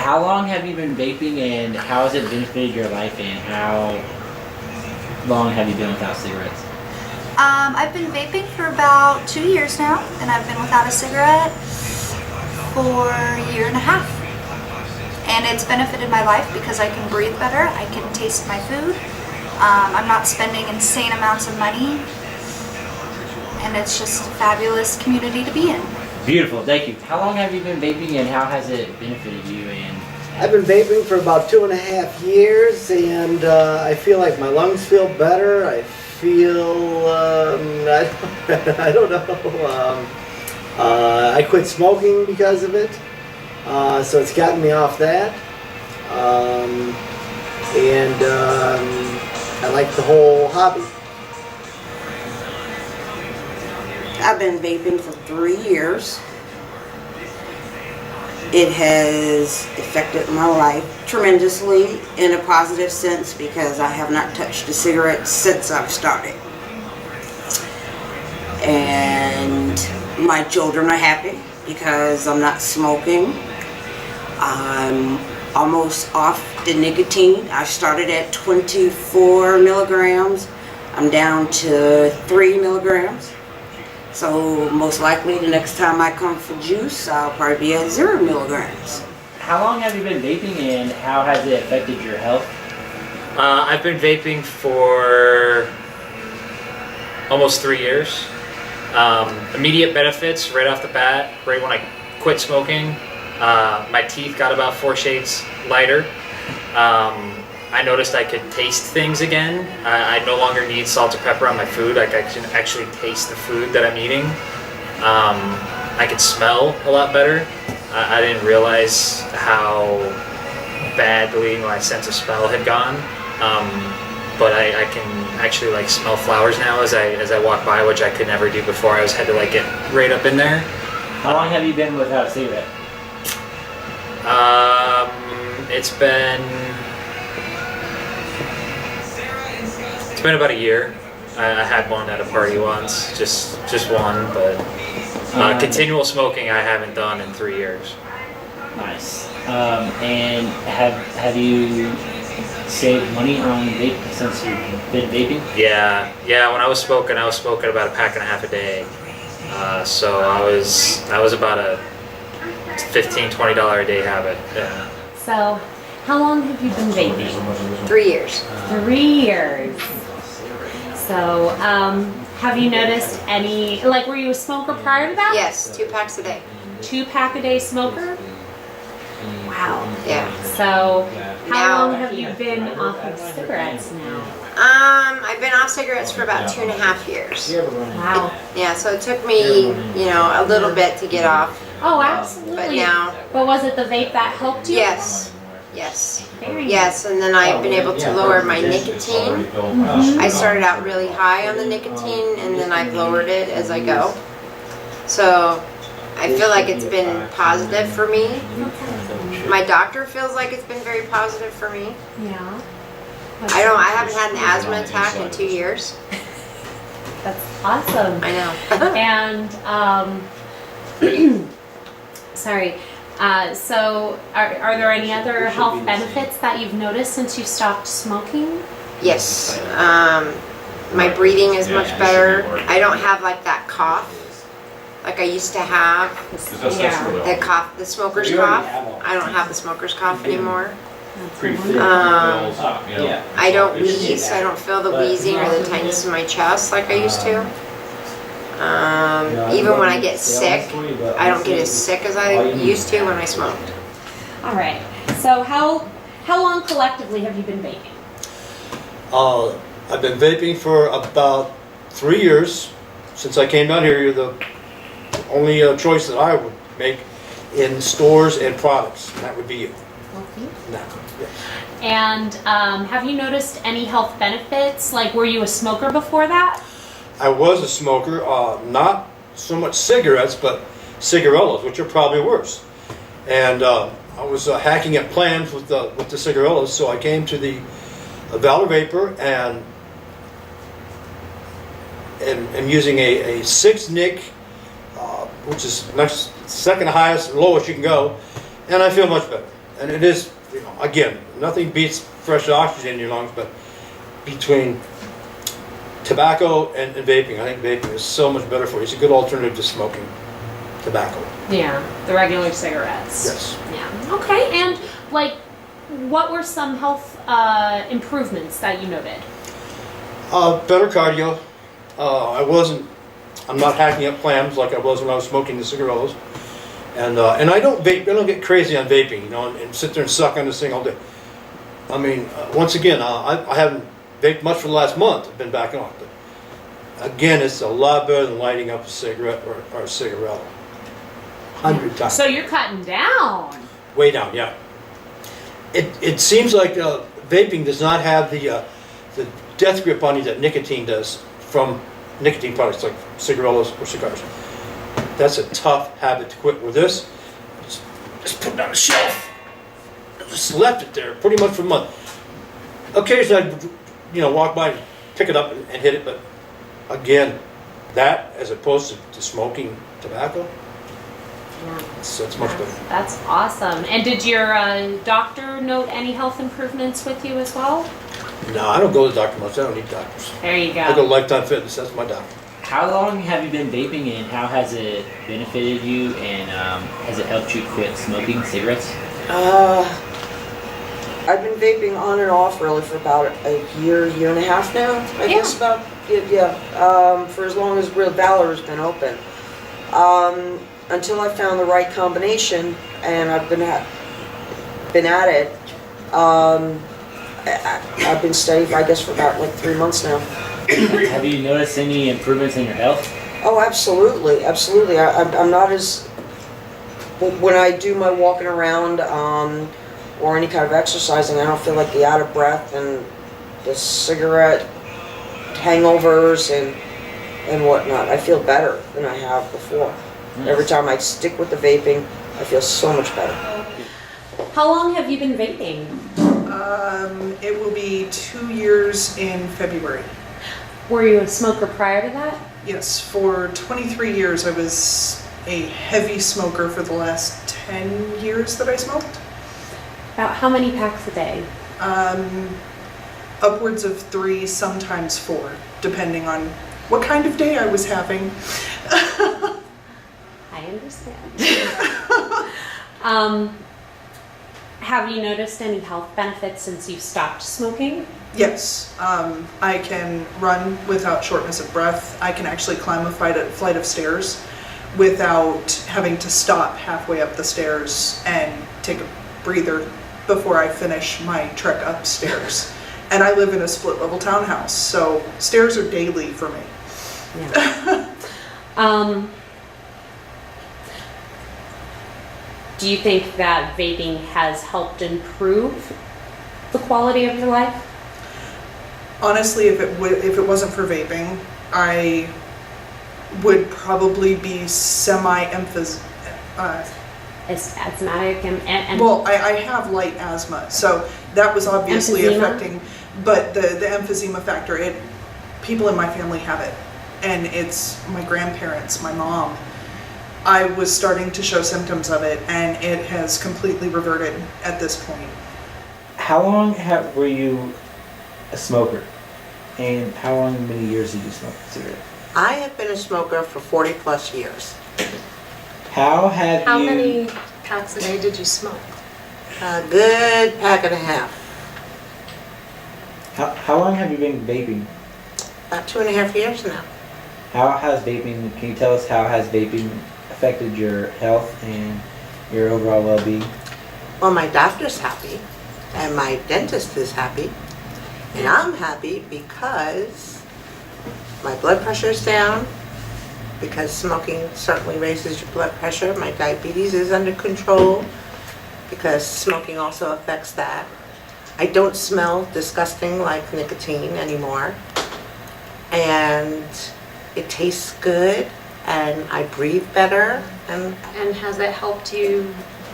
how long have you been vaping, and how has it benefited your life, and how long have you been without cigarettes? I've been vaping for about 2 years now, and I've been without a cigarette for a year and a half. And it's benefited my life because I can breathe better, I can taste my food, I'm not spending insane amounts of money, and it's just a fabulous community to be in. Beautiful, thank you. How long have you been vaping, and how has it benefited you? And I've been vaping for about 2.5 years, and I feel like my lungs feel better. I feel, I don't know. I quit smoking because of it, so it's gotten me off that. I like the whole hobby. I've been vaping for 3 years. It has affected my life tremendously in a positive sense because I have not touched a cigarette since I've started. And my children are happy because I'm not smoking. I'm almost off the nicotine. I started at 24 milligrams. I'm down to 3 milligrams. So most likely the next time I come for juice, I'll probably be at 0 milligrams. how long have you been vaping, and how has it affected your health? I've been vaping for almost 3 years. Immediate benefits right off the bat, right when I quit smoking. My teeth got about 4 shades lighter. I noticed I could taste things again. I no longer need salt or pepper on my food. I can actually taste the food that I'm eating. I could smell a lot better. I didn't realize how badly my sense of smell had gone. But I can actually like smell flowers now as I walk by, which I could never do before. I had to like get right up in there. How long have you been without a cigarette? It's been about a year. I had one at a party once, just one, but continual smoking I haven't done in 3 years. Nice. And have you saved money on vape since you've been vaping? Yeah. When I was smoking about a pack and a half a day. So I was about a $15-20 a day habit. Yeah. So, how long have you been vaping? 3 years. 3 years. So, have you noticed any, like, were you a smoker prior to that? Yes, 2 packs a day. 2-pack-a-day smoker? Wow. Yeah. So, how Now- long have you been off of cigarettes now? I've been off cigarettes for about 2.5 years. Wow. Yeah, so it took me, a little bit to get off. Oh, absolutely. But now, But was it the vape that helped you? yes, Very yes, and then I've been able to lower my nicotine. I started out really high on the nicotine, and then I've lowered it as I go. So I feel like it's been positive for me. My doctor feels like it's been very positive for me. Yeah. I haven't had an asthma attack in 2 years. That's awesome. I know. And, sorry. So are there any other health benefits that you've noticed since you stopped smoking? Yes. My breathing is much better. I don't have like that cough like I used to have. Yeah. The cough, the smoker's cough. I don't have the smoker's cough anymore. Yeah. I don't wheeze. I don't feel the wheezing or the tightness in my chest like I used to. Even when I get sick, I don't get as sick as I used to when I smoked. All right. So how long collectively have you been vaping? I've been vaping for about 3 years. Since I came down here, you're the only choice that I would make in stores and products, and that would be you. Okay. No. Yes. And have you noticed any health benefits? Like, were you a smoker before that? I was a smoker, not so much cigarettes, but cigarillos, which are probably worse. And I was hacking at plans with the cigarillos, so I came to the Valor Vapor and using a 6-nic, which is next, second highest, lowest you can go, and I feel much better. And it is, again, nothing beats fresh oxygen in your lungs, but between tobacco and vaping, I think vaping is so much better for you. It's a good alternative to smoking tobacco. Yeah, the regular cigarettes. Yes. Yeah. Okay. And like, what were some health improvements that you noted? Better cardio. I'm not hacking up plans like I was when I was smoking the cigarillos. And I don't vape. I don't get crazy on vaping, and sit there and suck on this thing all day. I mean, once again, I haven't vaped much for the last month. I've been backing off, but again, it's a lot better than lighting up a cigarette or a cigarette. 100 times. So you're cutting down. Way down, yeah. It seems like vaping does not have the death grip on you that nicotine does from nicotine products like cigarillos or cigars. That's a tough habit to quit. With this, just put it on the shelf. I just left it there pretty much for a month. Occasionally I'd walk by and pick it up and hit it, but again, that as opposed to smoking tobacco, that's much better. That's awesome. And did your doctor note any health improvements with you as well? No, I don't go to the doctor much. I don't need doctors. There you go. I go to Lifetime Fitness. That's my doctor. How long have you been vaping, and how has it benefited you, and has it helped you quit smoking cigarettes? I've been vaping on and off really for about a year and a half now. I guess about, for as long as Valor has been open. Until I found the right combination, and I've been at it. I've been steady, I guess, for about like 3 months now. Have you noticed any improvements in your health? Oh, absolutely, absolutely. I'm not as, when I do my walking around or any kind of exercising, I don't feel like the out of breath and the cigarette hangovers and whatnot. I feel better than I have before. Nice. Every time I stick with the vaping, I feel so much better. How long have you been vaping? It will be 2 years in February. Were you a smoker prior to that? Yes, for 23 years I was a heavy smoker for the last 10 years that I smoked. About how many packs a day? Upwards of 3, sometimes 4, depending on what kind of day I was having. I understand. Have you noticed any health benefits since you stopped smoking? Yes, I can run without shortness of breath. I can actually climb a flight of stairs without having to stop halfway up the stairs and take a breather before I finish my trek upstairs. And I live in a split level townhouse, so stairs are daily for me. Yeah. Do you think that vaping has helped improve the quality of your life? Honestly, if it wasn't for vaping, I would probably be Asthmatic and well, I have light asthma, so that was obviously emphysema? affecting. But the emphysema factor, people in my family have it, and it's my grandparents, my mom. I was starting to show symptoms of it, and it has completely reverted at this point. How long were you a smoker? And how many years did you smoke a cigarette? I have been a smoker for 40 plus years. How many packs a day did you smoke? A good pack and a half. How long have you been vaping? About 2.5 years now. Can you tell us how has vaping affected your health and your overall well-being? Well, my doctor's happy, and my dentist is happy, and I'm happy because my blood pressure is down, because smoking certainly raises your blood pressure. My diabetes is under control, because smoking also affects that. I don't smell disgusting like nicotine anymore, and it tastes good, and I breathe better. And has it helped you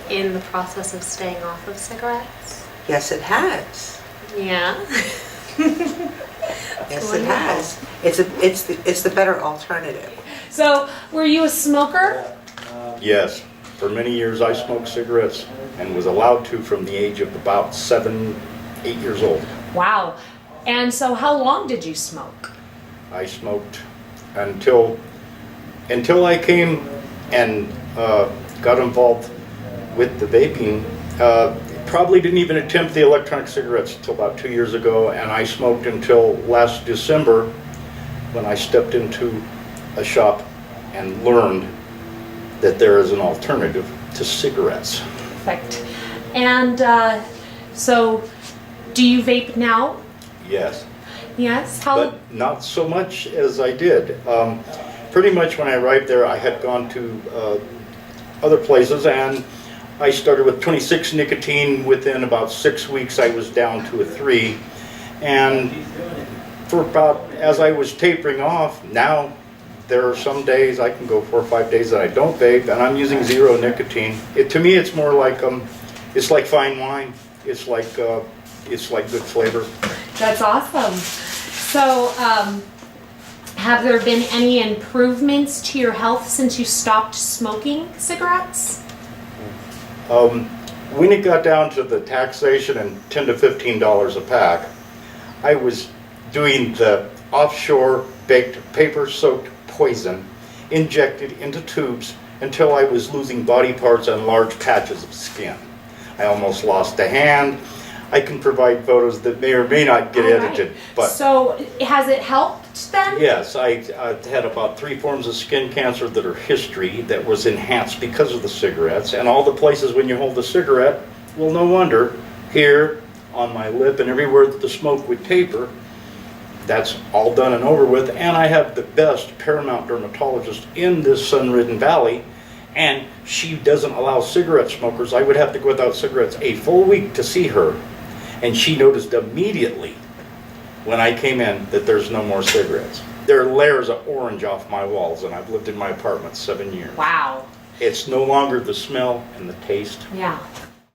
in the process of staying off of cigarettes? yes, it has. Yeah. Yes, it has. It's the better alternative. So, were you a smoker? Yes. For many years I smoked cigarettes and was allowed to from the age of about 7, 8 years old. Wow. And so how long did you smoke? I smoked until I came and got involved with the vaping. Probably didn't even attempt the electronic cigarettes until about 2 years ago, and I smoked until last December when I stepped into a shop and learned that there is an alternative to cigarettes. Perfect. And so do you vape now? Yes. Yes? But not so much as I did. Pretty much when I arrived there, I had gone to other places, and I started with 26 nicotine. Within about 6 weeks, I was down to a 3. And for about, as I was tapering off, now there are some days I can go 4 or 5 days that I don't vape, and I'm using 0 nicotine. To me, it's more like it's like fine wine. It's like good flavor. That's awesome. So, have there been any improvements to your health since you stopped smoking cigarettes? When it got down to the taxation and $10 to $15 a pack, I was doing the offshore baked paper-soaked poison injected into tubes until I was losing body parts and large patches of skin. I almost lost a hand. I can provide photos that may or may not get edited. But so has it helped then? yes, I had about 3 forms of skin cancer that are history that was enhanced because of the cigarettes, and all the places when you hold the cigarette, well, no wonder, here on my lip and everywhere that the smoke would taper, that's all done and over with. And I have the best paramount dermatologist in this sun-ridden valley, and she doesn't allow cigarette smokers. I would have to go without cigarettes a full week to see her, and she noticed immediately when I came in that there's no more cigarettes. There are layers of orange off my walls, and I've lived in my apartment 7 years. Wow. It's no longer the smell and the taste. Yeah.